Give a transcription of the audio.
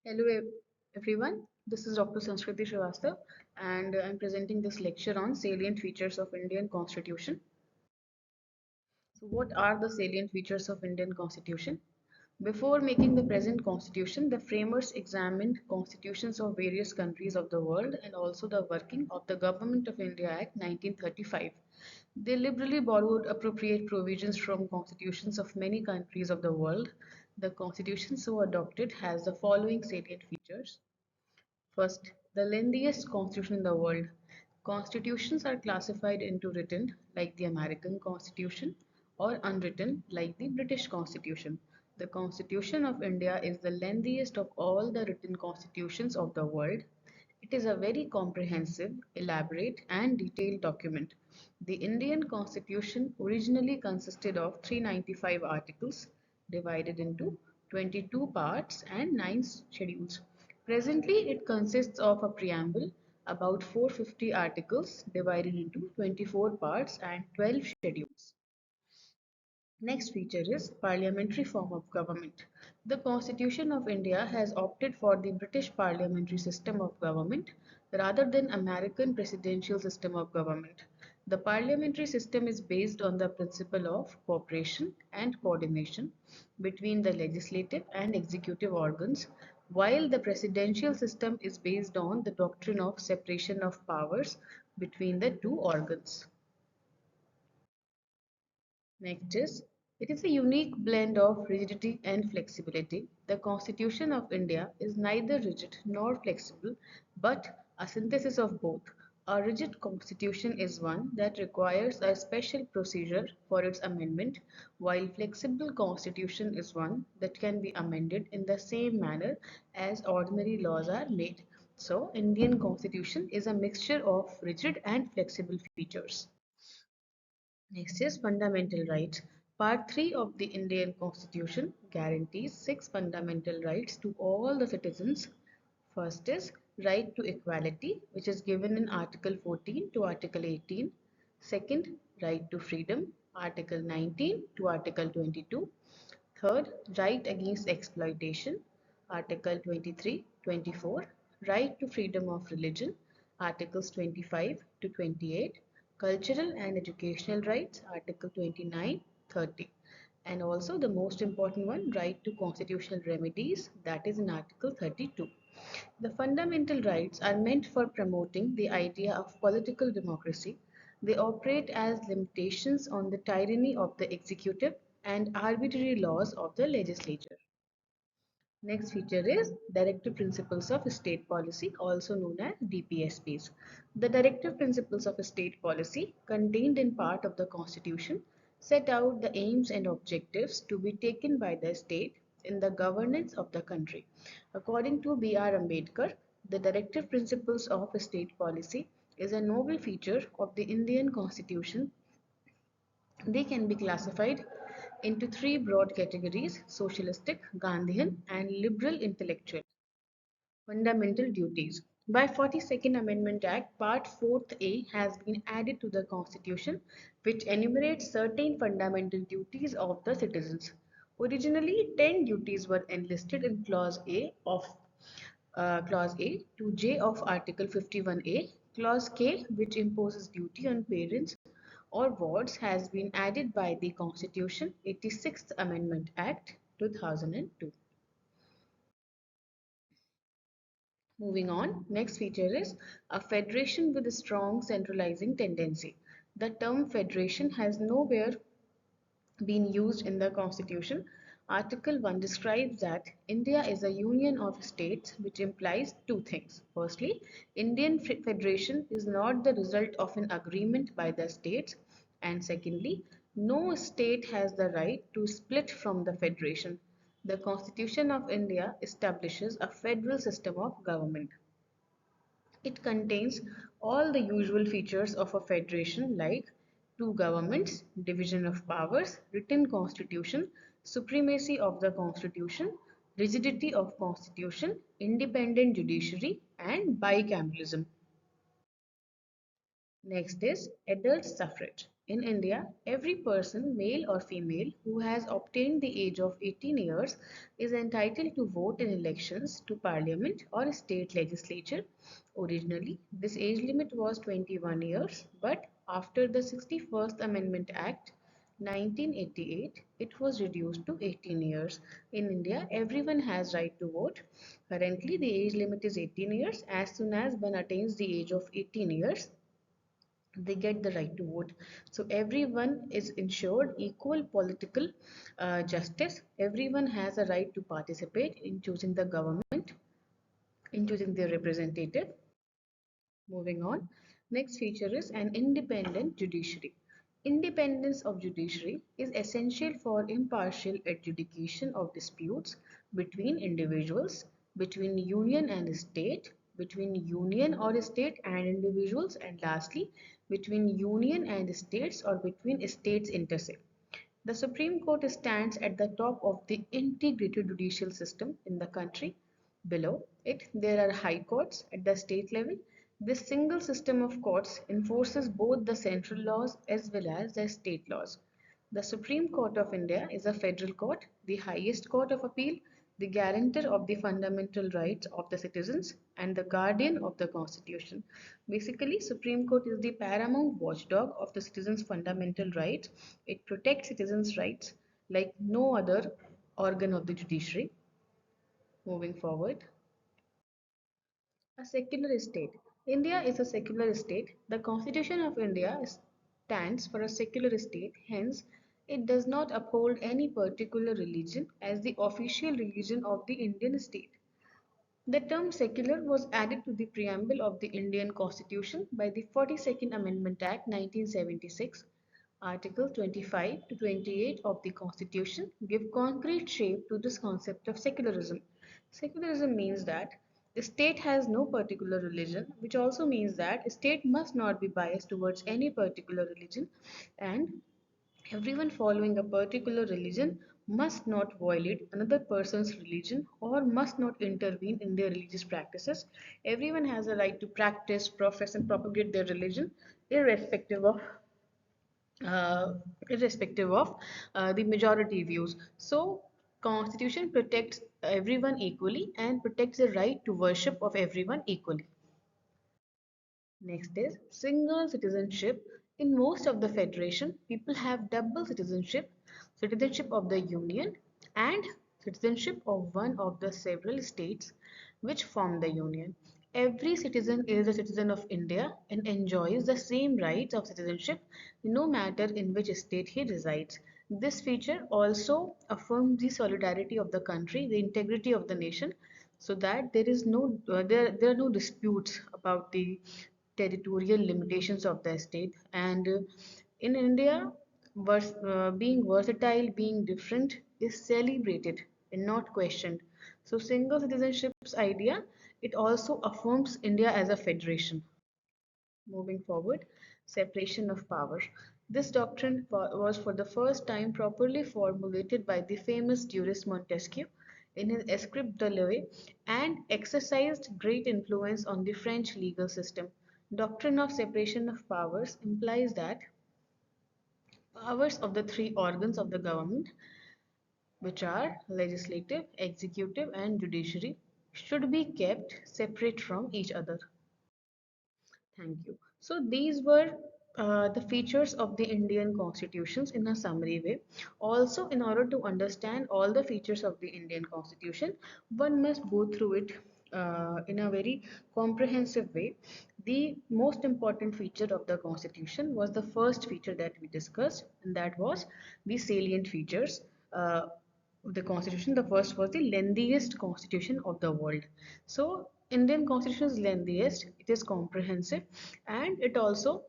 Hello everyone, this is Dr. Sanskriti Srivastava and I'm presenting this lecture on salient features of Indian Constitution. So what are the salient features of Indian Constitution? Before making the present constitution, the framers examined constitutions of various countries of the world and also the working of the Government of India Act 1935. They liberally borrowed appropriate provisions from constitutions of many countries of the world. The constitution so adopted has the following salient features. First, the lengthiest constitution in the world. Constitutions are classified into written, like the American Constitution, or unwritten, like the British Constitution. The Constitution of India is the lengthiest of all the written constitutions of the world. It is a very comprehensive, elaborate, and detailed document. The Indian Constitution originally consisted of 395 articles divided into 22 parts and 9 schedules. Presently, it consists of a preamble, about 450 articles divided into 24 parts and 12 schedules. Next feature is parliamentary form of government. The Constitution of India has opted for the British parliamentary system of government rather than American presidential system of government. The parliamentary system is based on the principle of cooperation and coordination between the legislative and executive organs, while the presidential system is based on the doctrine of separation of powers between the two organs. Next is, it is a unique blend of rigidity and flexibility. The Constitution of India is neither rigid nor flexible, but a synthesis of both. A rigid constitution is one that requires a special procedure for its amendment, while flexible constitution is one that can be amended in the same manner as ordinary laws are made. So, Indian constitution is a mixture of rigid and flexible features. Next is fundamental rights. Part 3 of the Indian Constitution guarantees six fundamental rights to all the citizens. First is right to equality, which is given in Article 14 to Article 18. Second, right to freedom, Article 19 to Article 22. Third, right against exploitation, Article 23, 24. Right to freedom of religion, Articles 25 to 28. Cultural and educational rights, Article 29, 30. And also the most important one, right to constitutional remedies, that is in Article 32. The fundamental rights are meant for promoting the idea of political democracy. They operate as limitations on the tyranny of the executive and arbitrary laws of the legislature. Next feature is Directive Principles of State Policy, also known as DPSPs. The Directive Principles of State Policy, contained in part of the Constitution, set out the aims and objectives to be taken by the state in the governance of the country. According to B.R. Ambedkar, the Directive Principles of State Policy is a novel feature of the Indian Constitution. They can be classified into three broad categories: socialistic, Gandhian, and liberal intellectual. Fundamental duties. By 42nd Amendment Act, Part 4th A has been added to the Constitution, which enumerates certain fundamental duties of the citizens. Originally, 10 duties were enlisted in Clause A to J of Article 51A. Clause K, which imposes duty on parents or wards, has been added by the Constitution 86th Amendment Act 2002. Moving on, next feature is a federation with a strong centralizing tendency. The term federation has nowhere been used in the Constitution. Article 1 describes that India is a union of states, which implies two things. Firstly, Indian Federation is not the result of an agreement by the states, and secondly, no state has the right to split from the Federation. The Constitution of India establishes a federal system of government. It contains all the usual features of a federation like two governments, division of powers, written constitution, supremacy of the constitution, rigidity of constitution, independent judiciary, and bicameralism. Next is adult suffrage. In India, every person, male or female, who has obtained the age of 18 years is entitled to vote in elections to parliament or state legislature. Originally, this age limit was 21 years, but after the 61st Amendment Act 1988, it was reduced to 18 years. In India, everyone has right to vote. Currently, the age limit is 18 years. As soon as one attains the age of 18 years, they get the right to vote. So everyone is ensured equal political justice. Everyone has a right to participate in choosing the government, in choosing their representative. Moving on, next feature is an independent judiciary. Independence of judiciary is essential for impartial adjudication of disputes between individuals, between union and state, between union or state and individuals, and lastly, between union and states or between states inter se. The Supreme Court stands at the top of the integrated judicial system in the country. Below it, there are high courts at the state level. This single system of courts enforces both the central laws as well as the state laws. The Supreme Court of India is a federal court, the highest court of appeal, the guarantor of the fundamental rights of the citizens, and the guardian of the Constitution. Basically, Supreme Court is the paramount watchdog of the citizens' fundamental rights. It protects citizens' rights like no other organ of the judiciary. Moving forward. A secular state. India is a secular state. The Constitution of India stands for a secular state, hence, it does not uphold any particular religion as the official religion of the Indian state. The term secular was added to the preamble of the Indian Constitution by the 42nd Amendment Act 1976. Article 25 to 28 of the Constitution give concrete shape to this concept of secularism. Secularism means that the state has no particular religion, which also means that a state must not be biased towards any particular religion, and everyone following a particular religion must not violate another person's religion or must not intervene in their religious practices. Everyone has a right to practice, profess, and propagate their religion, irrespective of uh, the majority views. So, Constitution protects everyone equally and protects the right to worship of everyone equally. Next is single citizenship. In most of the federation, people have double citizenship, citizenship of the union and citizenship of one of the several states which form the union. Every citizen is a citizen of India and enjoys the same rights of citizenship no matter in which state he resides. This feature also affirms the solidarity of the country, the integrity of the nation, so that there are no disputes about the territorial limitations of the state. And in India, being versatile, being different is celebrated and not questioned. So single citizenship's idea, it also affirms India as a federation. Moving forward, separation of power. This doctrine was for the first time properly formulated by the famous jurist Montesquieu in his Escript de Loi and exercised great influence on the French legal system. Doctrine of separation of powers implies that powers of the three organs of the government, which are legislative, executive, and judiciary, should be kept separate from each other. Thank you. So these were the features of the Indian constitutions in a summary way. Also, in order to understand all the features of the Indian constitution, one must go through it in a very comprehensive way. The most important feature of the constitution was the first feature that we discussed, and that was the salient features. Of the constitution. The first was the lengthiest constitution of the world. So Indian constitution is lengthiest, it is comprehensive, and it also